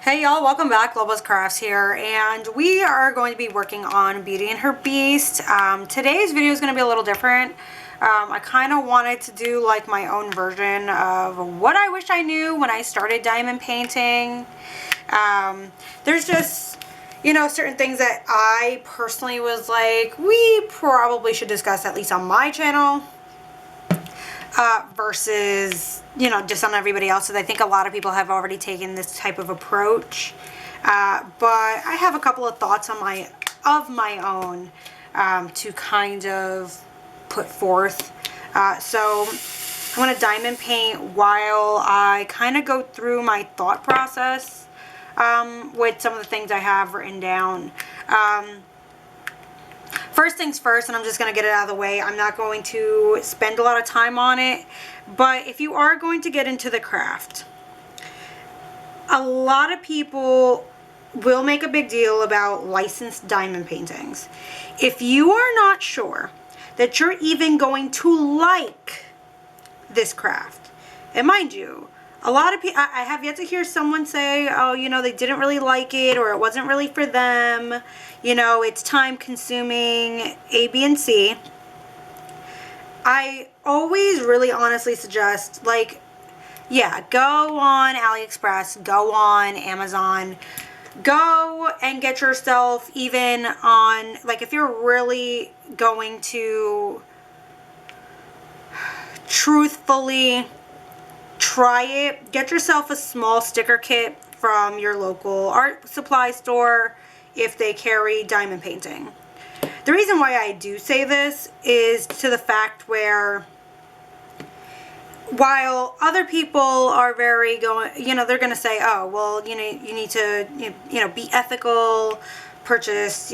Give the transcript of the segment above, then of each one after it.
Hey y'all, welcome back. Global's Crafts here, and we are going to be working on Beauty and Her Beast. Today's video is going to be a little different. I kind of wanted to do like my own version of what I wish I knew when I started diamond painting. There's just, certain things that I personally was like, we probably should discuss at least on my channel. Versus, just on everybody else's. I think a lot of people have already taken this type of approach. But I have a couple of thoughts on my own to kind of put forth. So I'm going to diamond paint while I kind of go through my thought process with some of the things I have written down. First things first, and I'm just going to get it out of the way, I'm not going to spend a lot of time on it, but if you are going to get into the craft, a lot of people will make a big deal about licensed diamond paintings. If you are not sure that you're even going to like this craft, and mind you, a lot of people, I have yet to hear someone say, oh, they didn't really like it, or it wasn't really for them, it's time consuming, A, B, and C. I always really honestly suggest, go on AliExpress, go on Amazon, go and get yourself even on, if you're really going to truthfully try it, get yourself a small sticker kit from your local art supply store if they carry diamond painting. The reason why I do say this is to the fact where while other people are very they're going to say, oh, well, you need to, be ethical, purchase,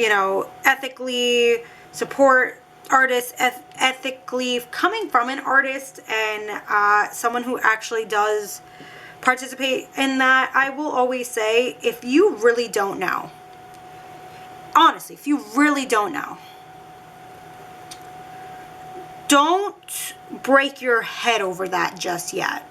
ethically, support artists ethically, coming from an artist and someone who actually does participate in that. I will always say, if you really don't know, honestly, if you really don't know, don't break your head over that just yet.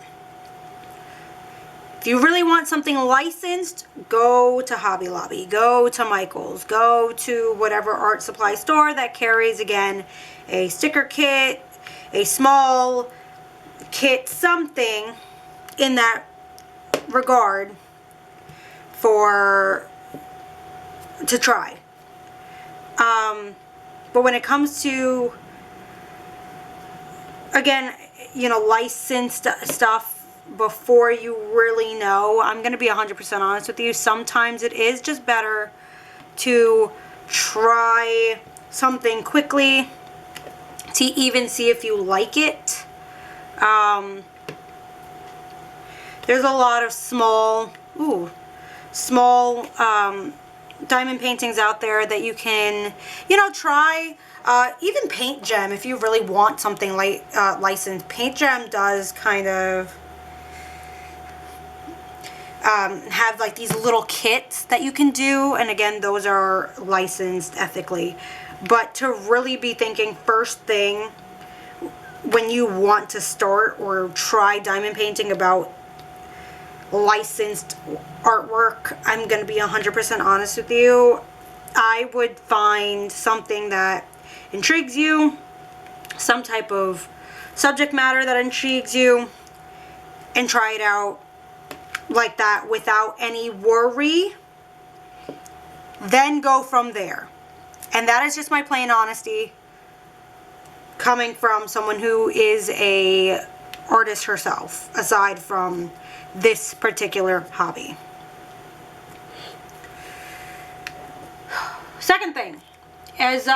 If you really want something licensed, go to Hobby Lobby, go to Michael's, go to whatever art supply store that carries, again, a sticker kit, a small kit, something in that regard to try. But when it comes to, again, licensed stuff, before you really know, I'm going to be 100% honest with you, sometimes it is just better to try something quickly to even see if you like it. There's a lot of small diamond paintings out there that you can, try. Even Paint Gem, if you really want something licensed. Paint Gem does kind of have these little kits that you can do, and again, those are licensed ethically. But to really be thinking first thing when you want to start or try diamond painting about licensed artwork, I'm going to be 100% honest with you, I would find something that intrigues you, some type of subject matter that intrigues you, and try it out like that without any worry, then go from there. And that is just my plain honesty, coming from someone who is a artist herself, aside from this particular hobby. Second thing is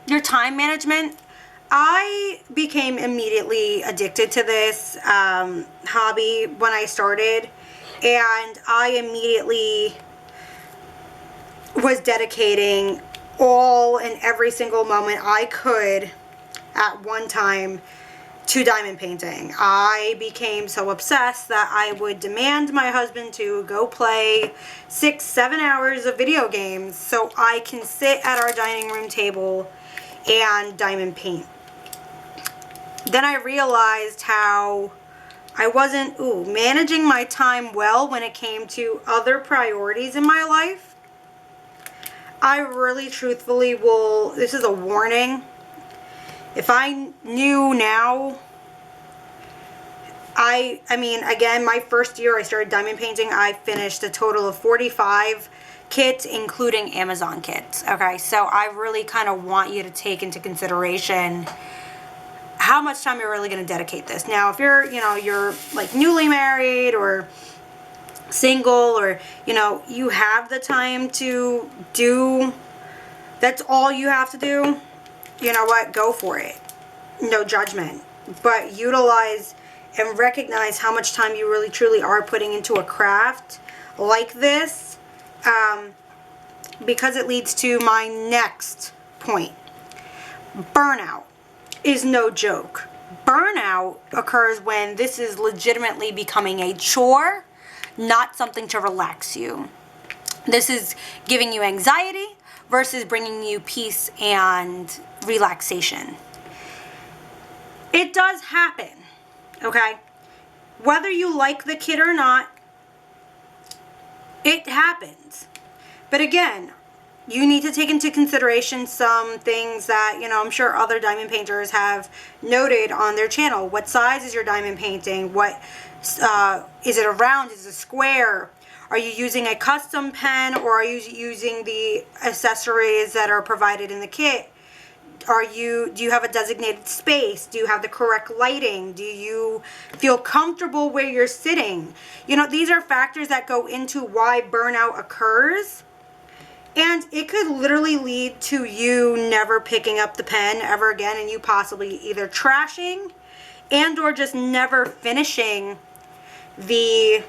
your time management. I became immediately addicted to this hobby when I started, and I immediately was dedicating all and every single moment I could at one time to diamond painting. I became so obsessed that I would demand my husband to go play 6-7 hours of video games so I can sit at our dining room table and diamond paint. Then I realized how I wasn't, managing my time well when it came to other priorities in my life. I really truthfully will, this is a warning. If I knew now, I mean, again, my first year I started diamond painting, I finished a total of 45 kits, including Amazon kits. Okay, so I really kind of want you to take into consideration how much time you're really going to dedicate this. Now, if you're, you're like newly married or single, or, you have the time to do, that's all you have to do, you know what, go for it. No judgment. But utilize and recognize how much time you really truly are putting into a craft like this, because it leads to my next point. Burnout is no joke. Burnout occurs when this is legitimately becoming a chore, not something to relax you. This is giving you anxiety versus bringing you peace and relaxation. It does happen, okay? Whether you like the kit or not, it happens. But again, you need to take into consideration some things that, I'm sure other diamond painters have noted on their channel. What size is your diamond painting? What, is it a round? Is it a square? Are you using a custom pen, or are you using the accessories that are provided in the kit? Do you have a designated space? Do you have the correct lighting? Do you feel comfortable where you're sitting? These are factors that go into why burnout occurs. And it could literally lead to you never picking up the pen ever again, and you possibly either trashing and or just never finishing the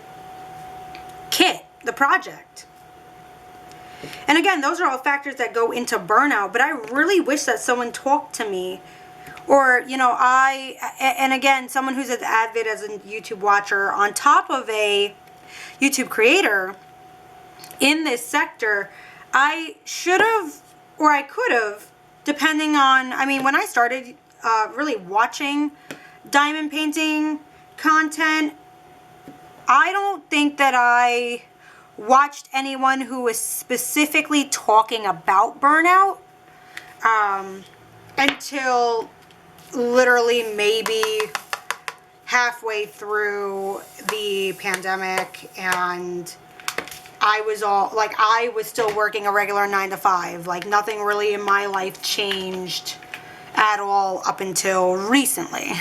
kit, the project. And again, those are all factors that go into burnout, but I really wish that someone talked to me, or, and again, someone who's as avid as a YouTube watcher on top of a YouTube creator in this sector. I should have, or I could have, depending on, when I started really watching diamond painting content, I don't think that I watched anyone who was specifically talking about burnout until literally maybe halfway through the pandemic, and I was still working a regular 9 to 5. Like, nothing really in my life changed at all up until recently,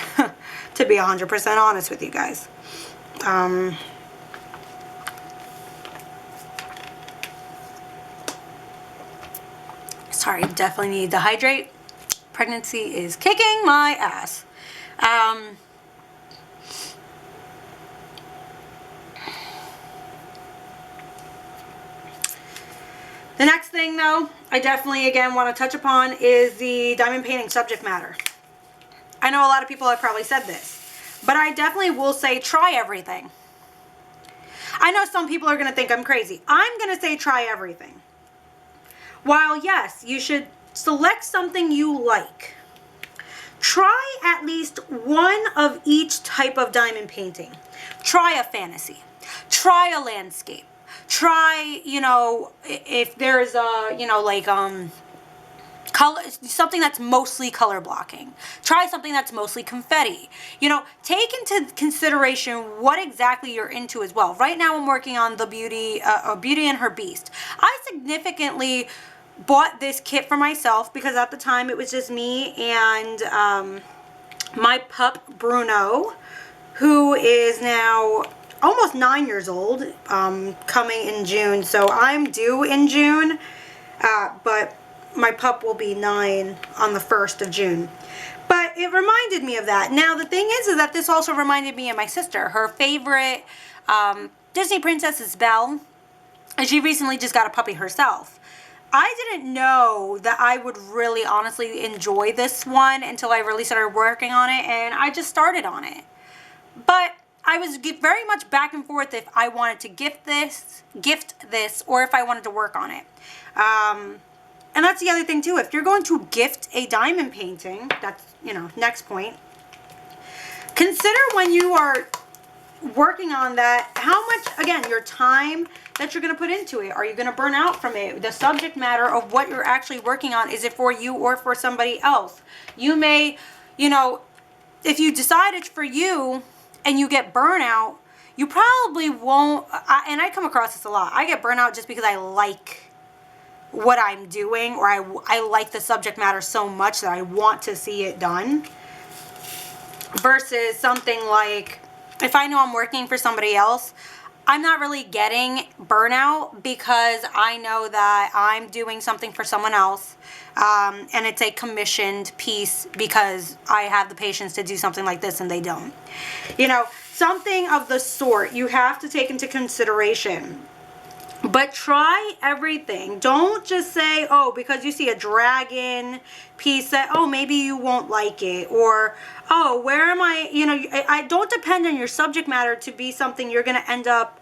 to be 100% honest with you guys. Sorry, definitely need to hydrate. Pregnancy is kicking my ass. The next thing, though, I definitely, again, want to touch upon is the diamond painting subject matter. I know a lot of people have probably said this, but I definitely will say try everything. I know some people are going to think I'm crazy. I'm going to say try everything. While, yes, you should select something you like, try at least one of each type of diamond painting. Try a fantasy. Try a landscape. Try, if there's a, color, something that's mostly color blocking. Try something that's mostly confetti. Take into consideration what exactly you're into as well. Right now I'm working on the Beauty and Her Beast. I significantly bought this kit for myself because at the time it was just me and my pup Bruno, who is now almost 9 years old, coming in June. So I'm due in June, but my pup will be 9 on the 1st of June. But it reminded me of that. Now, the thing is that this also reminded me of my sister. Her favorite Disney princess is Belle, and she recently just got a puppy herself. I didn't know that I would really honestly enjoy this one until I really started working on it, and I just started on it. But I was very much back and forth if I wanted to gift this, or if I wanted to work on it. And that's the other thing too. If you're going to gift a diamond painting, that's, next point. Consider when you are working on that, how much, again, your time that you're going to put into it. Are you going to burn out from it? The subject matter of what you're actually working on, is it for you or for somebody else? You may, you know, if you decide it's for you and you get burnout, you probably won't, and I come across this a lot. I get burnout just because I like what I'm doing, or I like the subject matter so much that I want to see it done. Versus something like, if I know I'm working for somebody else, I'm not really getting burnout because I know that I'm doing something for someone else, and it's a commissioned piece because I have the patience to do something like this and they don't. You know, something of the sort you have to take into consideration. But try everything. Don't just say, oh, because you see a dragon piece that, oh, maybe you won't like it. Or, oh, where am I? You know, I don't depend on your subject matter to be something you're going to end up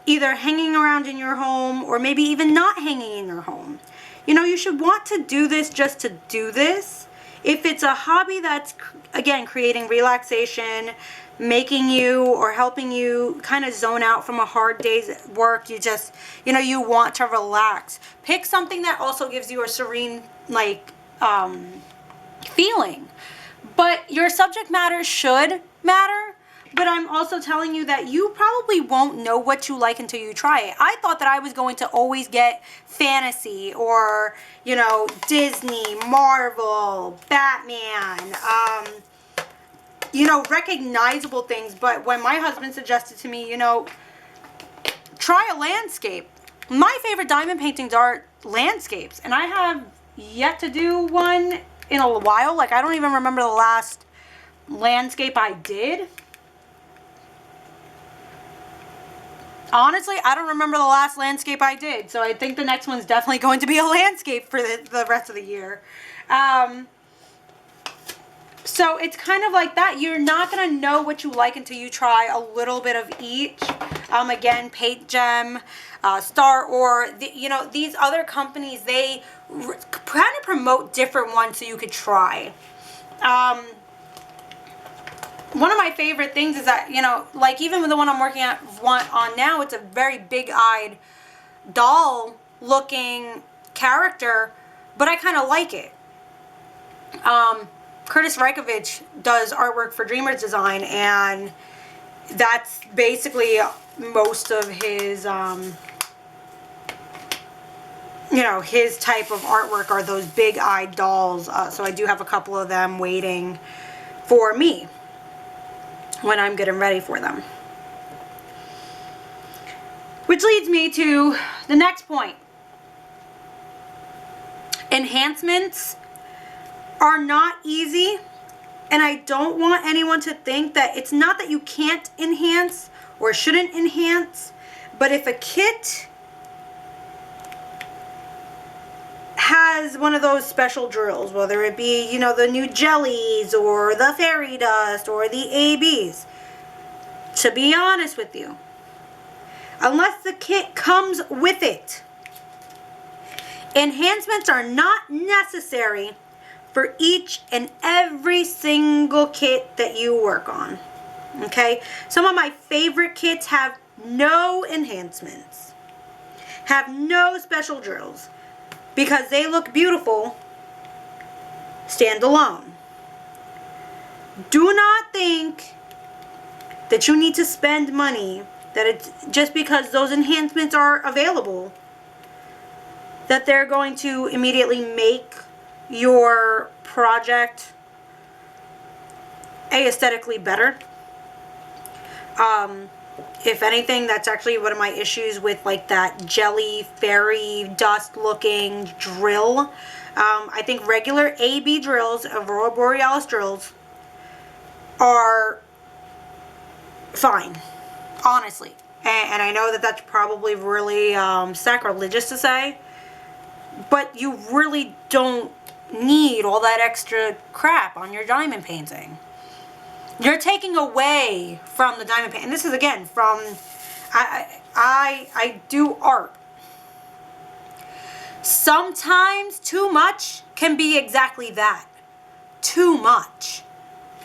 either hanging around in your home or maybe even not hanging in your home. You know, you should want to do this just to do this. If it's a hobby that's, again, creating relaxation, making you or helping you kind of zone out from a hard day's work, you just, you know, you want to relax. Pick something that also gives you a serene, like, feeling. But your subject matter should matter. But I'm also telling you that you probably won't know what you like until you try it. I thought that I was going to always get fantasy or, you know, Disney, Marvel, Batman, you know, recognizable things. But when my husband suggested to me, you know, try a landscape. My favorite diamond paintings are landscapes. And I have yet to do one in a while. Like, I don't even remember the last landscape I did. Honestly, I don't remember the last landscape I did. So I think the next one's definitely going to be a landscape for the rest of the year. So it's kind of like that. You're not going to know what you like until you try a little bit of each. Again, Paint Gem, Star Or, you know, these other companies, they kind of promote different ones so you could try. One of my favorite things is that, you know, like even with the one I'm working on now, it's a very big-eyed doll looking character, but I kind of like it. Curtis Reikovich does artwork for Dreamers Design, and that's basically most of his, you know, his type of artwork are those big-eyed dolls. So I do have a couple of them waiting for me when I'm getting ready for them. Which leads me to the next point. Enhancements are not easy, and I don't want anyone to think that it's not that you can't enhance or shouldn't enhance, but if a kit has one of those special drills, whether it be, you know, the new jellies or the fairy dust or the ABs, to be honest with you, unless the kit comes with it, enhancements are not necessary for each and every single kit that you work on. Okay? Some of my favorite kits have no enhancements, have no special drills, because they look beautiful standalone. Do not think that you need to spend money, that it's just because those enhancements are available, that they're going to immediately make your project aesthetically better. If anything, that's actually one of my issues with like that jelly fairy dust looking drill. I think regular AB drills, Aurora Borealis drills, are fine, honestly. And I know that that's probably really sacrilegious to say, but you really don't need all that extra crap on your diamond painting. You're taking away from the diamond paint. And this is, again, from, I do art. Sometimes too much can be exactly that. Too much.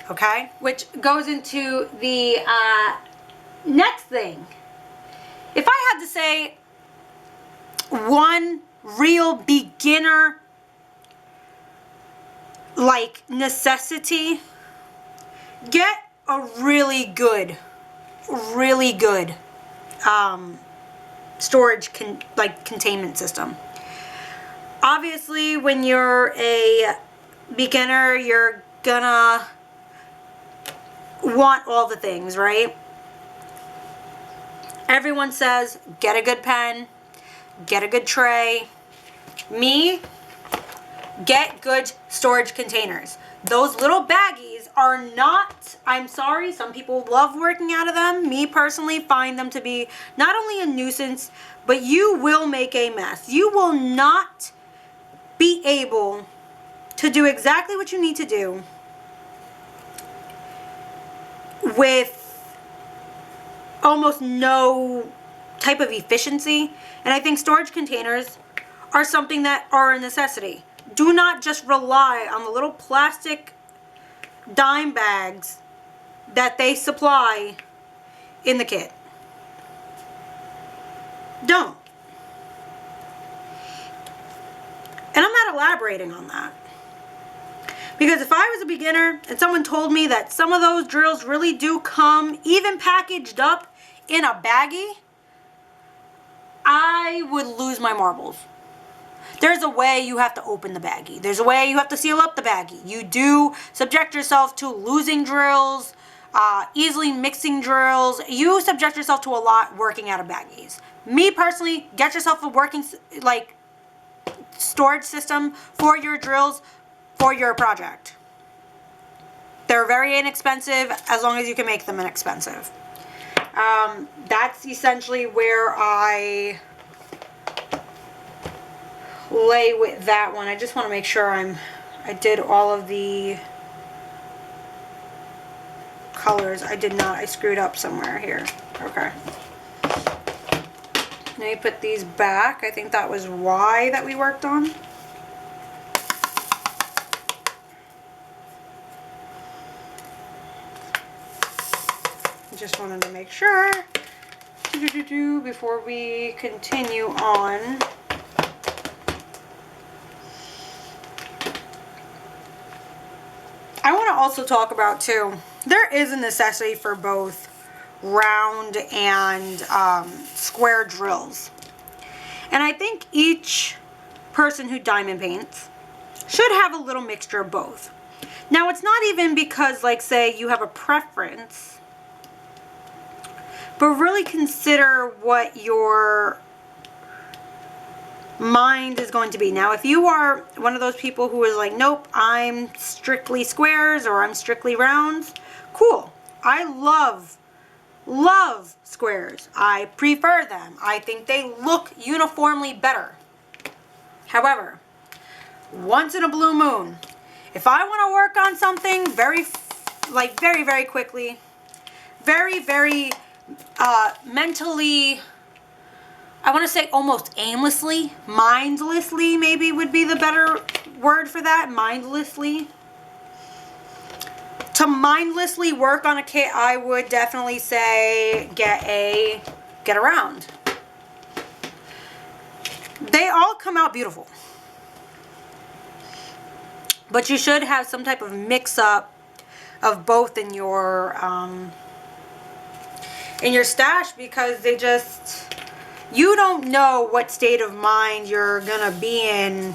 Okay? Which goes into the Next thing, if I had to say one real beginner like necessity, get a really good storage containment system. Obviously, when you're a beginner, you're gonna want all the things, right? Everyone says get a good pen, get a good tray. Me, get good storage containers. Those little baggies are not, I'm sorry, some people love working out of them. Me personally find them to be not only a nuisance, but you will make a mess. You will not be able to do exactly what you need to do with almost no type of efficiency. And I think storage containers are something that are a necessity. Do not just rely on the little plastic dime bags that they supply in the kit. Don't. And I'm not elaborating on that. Because if I was a beginner and someone told me that some of those drills really do come even packaged up in a baggie, I would lose my marbles. There's a way you have to open the baggie. There's a way you have to seal up the baggie. You do subject yourself to losing drills, easily mixing drills. You subject yourself to a lot working out of baggies. Me personally, get yourself a working storage system for your drills for your project. They're very inexpensive as long as you can make them inexpensive. That's essentially where I lay with that one. I just want to make sure I did all of the colors. I did not. I screwed up somewhere here. Okay. Let me put these back. I think that was Y that we worked on. Just wanted to make sure before we continue on. I want to also talk about too, there is a necessity for both round and square drills. And I think each person who diamond paints should have a little mixture of both. Now it's not even because, like, say you have a preference, but really consider what your mind is going to be. Now, if you are one of those people who is like, nope, I'm strictly squares or I'm strictly rounds, cool. I love squares. I prefer them. I think they look uniformly better. However, once in a blue moon, if I want to work on something very quickly, very mentally, I want to say almost aimlessly, mindlessly maybe would be the better word for that, mindlessly. To mindlessly work on a kit, I would definitely say get a round. They all come out beautiful. But you should have some type of mix-up of both in your stash, because they just, you don't know what state of mind you're gonna be in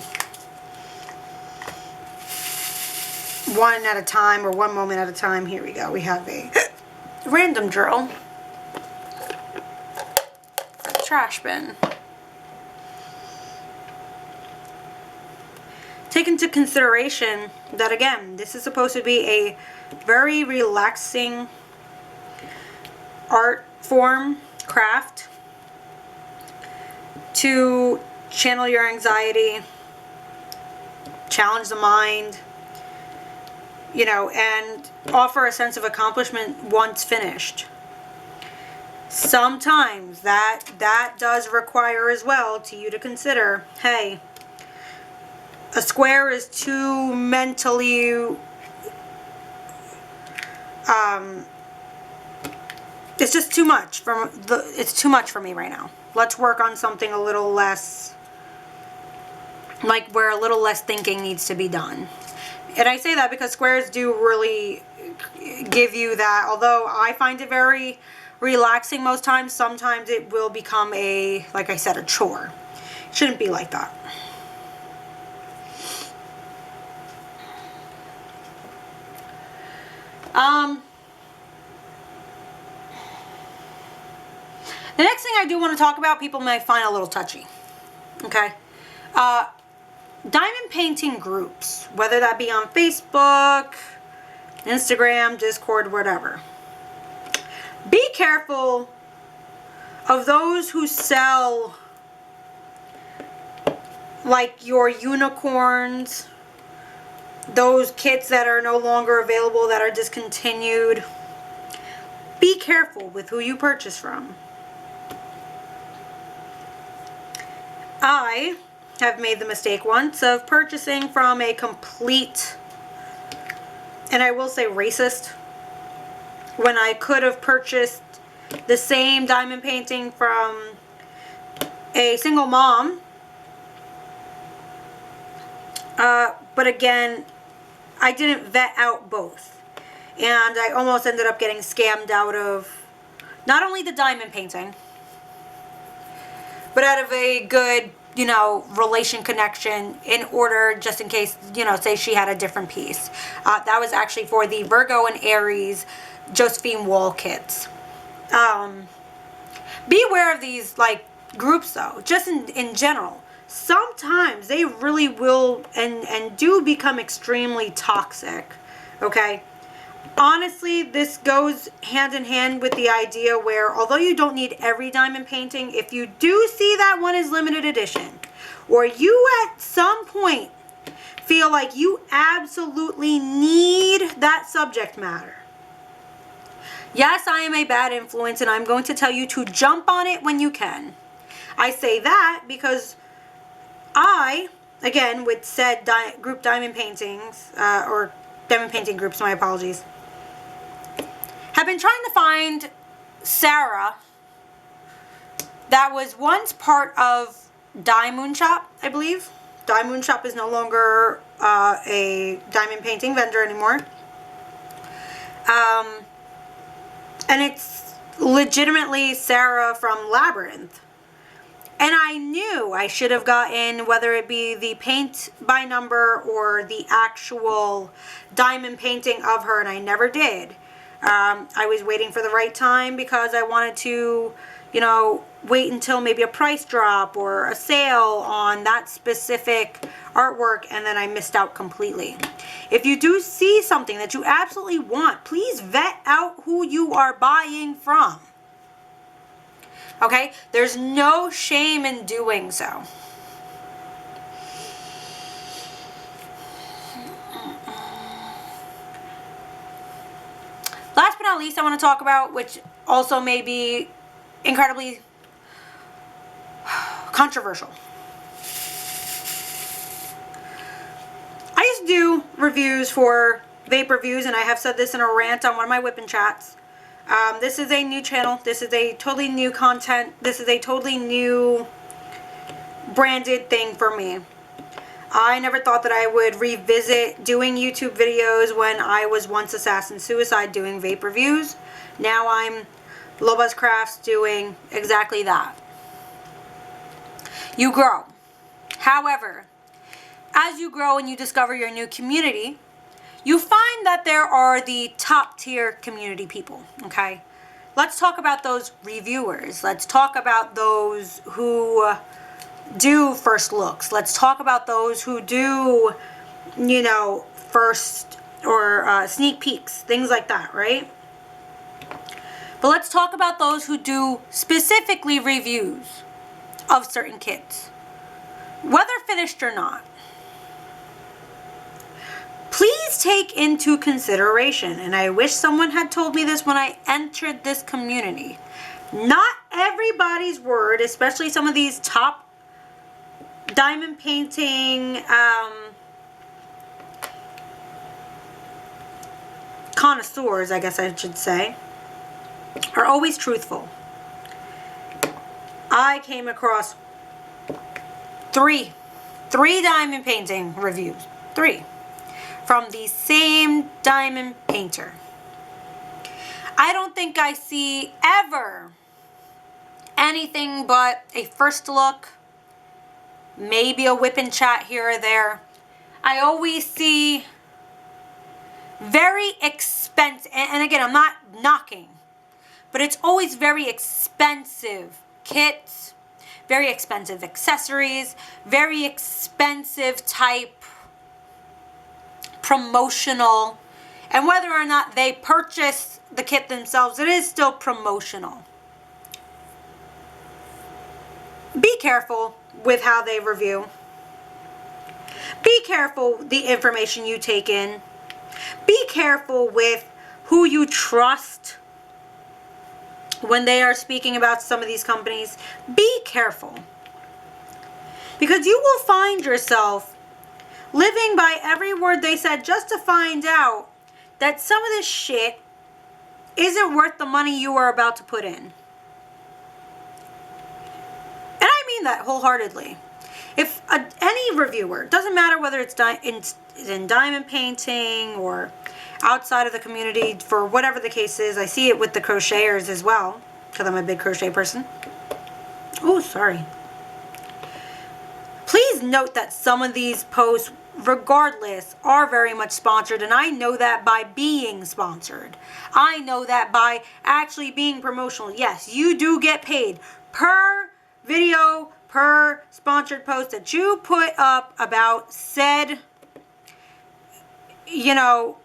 one at a time or one moment at a time. Here we go. We have a random drill for the trash bin. Take into consideration that, again, this is supposed to be a very relaxing art form, craft, to channel your anxiety, challenge the mind, you know, and offer a sense of accomplishment once finished. Sometimes that does require as well to you to consider, hey, a square is too mentally it's just too much it's too much for me right now. Let's work on something a little less, like where a little less thinking needs to be done. And I say that because squares do really give you that. Although I find it very relaxing most times, sometimes it will become a, like I said, a chore. It shouldn't be like that. The next thing I do want to talk about, people may find a little touchy. Okay? Diamond painting groups, whether that be on Facebook, Instagram, Discord, whatever. Be careful of those who sell like your unicorns, those kits that are no longer available, that are discontinued. Be careful with who you purchase from. I have made the mistake once of purchasing from a complete, and I will say racist, when I could have purchased the same diamond painting from a single mom. But again, I didn't vet out both. And I almost ended up getting scammed out of not only the diamond painting, but out of a good, you know, relation connection, in order, just in case, you know, say she had a different piece. That was actually for the Virgo and Aries Josephine Wall kits. Be aware of these, like, groups, though, just in general. Sometimes they really will and do become extremely toxic, okay? Honestly, this goes hand in hand with the idea where, although you don't need every diamond painting, if you do see that one is limited edition, or you at some point feel like you absolutely need that subject matter, yes, I am a bad influence, and I'm going to tell you to jump on it when you can. I say that because I, again, with said group diamond paintings, or diamond painting groups, my apologies, have been trying to find Sarah that was once part of Diamond Shop, I believe. Diamond Shop is no longer a diamond painting vendor anymore. And it's legitimately Sarah from Labyrinth. And I knew I should have gotten, whether it be the paint by number or the actual diamond painting of her, and I never did. I was waiting for the right time because I wanted to, you know, wait until maybe a price drop or a sale on that specific artwork, and then I missed out completely. If you do see something that you absolutely want, please vet out who you are buying from. Okay? There's no shame in doing so. Last but not least, I want to talk about, which also may be incredibly controversial. I used to do reviews for vape reviews, and I have said this in a rant on one of my whipping chats. This is a new channel. This is a totally new content. This is a totally new branded thing for me. I never thought that I would revisit doing YouTube videos when I was once Assassin Suicide doing vape reviews. Now I'm Lobuz Crafts doing exactly that. You grow. However, as you grow and you discover your new community, you find that there are the top tier community people, okay? Let's talk about those reviewers. Let's talk about those who do first looks. Let's talk about those who do, you know, first or sneak peeks, things like that, right? But let's talk about those who do specifically reviews of certain kits, whether finished or not. Please take into consideration, and I wish someone had told me this when I entered this community, not everybody's word, especially some of these top diamond painting connoisseurs, I guess I should say, are always truthful. I came across three diamond painting reviews. 3. From the same diamond painter. I don't think I see ever anything but a first look, maybe a whip and chat here or there. I always see very expensive, and again, I'm not knocking, but it's always very expensive kits, very expensive accessories, very expensive type promotional, and whether or not they purchase the kit themselves, it is still promotional. Be careful with how they review. Be careful the information you take in. Be careful with who you trust when they are speaking about some of these companies. Be careful. Because you will find yourself living by every word they said just to find out that some of this shit isn't worth the money you are about to put in. And I mean that wholeheartedly. If any reviewer, doesn't matter whether it's in diamond painting or outside of the community, for whatever the case is, I see it with the crocheters as well, because I'm a big crochet person. Oh, sorry. Please note that some of these posts, regardless, are very much sponsored, and I know that by being sponsored. I know that by actually being promotional. Yes, you do get paid per video, per sponsored post that you put up about said, you know,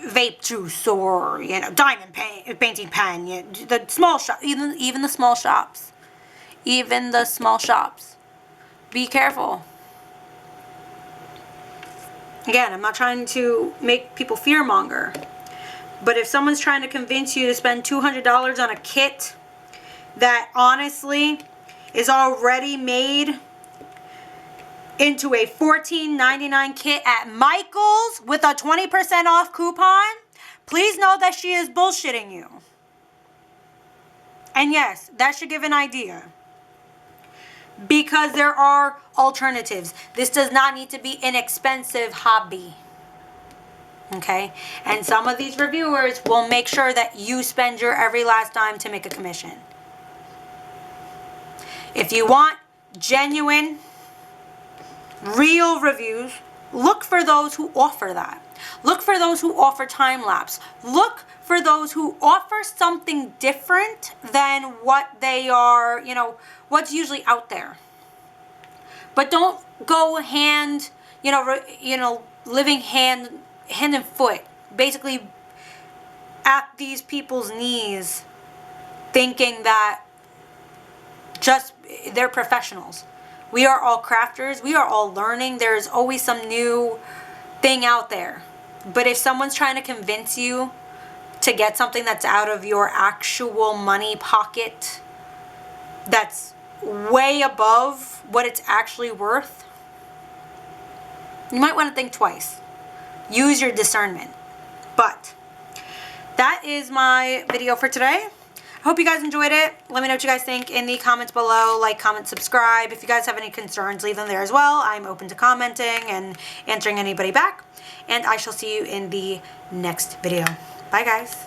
vape juice or, you know, diamond painting pen, you know, the small shop, even the small shops, even the small shops. Be careful. Again, I'm not trying to make people fearmonger, but if someone's trying to convince you to spend $200 on a kit that honestly is already made into a $14.99 kit at Michael's with a 20% off coupon, please know that she is bullshitting you. And yes, that should give an idea. Because there are alternatives. This does not need to be an expensive hobby. Okay? And some of these reviewers will make sure that you spend your every last dime to make a commission. If you want genuine, real reviews, look for those who offer that. Look for those who offer time-lapse. Look for those who offer something different than what they are, you know, what's usually out there. But don't go living hand and foot, basically at these people's knees, thinking that just they're professionals. We are all crafters. We are all learning. There's always some new thing out there. But if someone's trying to convince you to get something that's out of your actual money pocket, that's way above what it's actually worth, you might want to think twice. Use your discernment. But that is my video for today. I hope you guys enjoyed it. Let me know what you guys think in the comments below. Like, comment, subscribe. If you guys have any concerns, leave them there as well. I'm open to commenting and answering anybody back. And I shall see you in the next video. Bye, guys.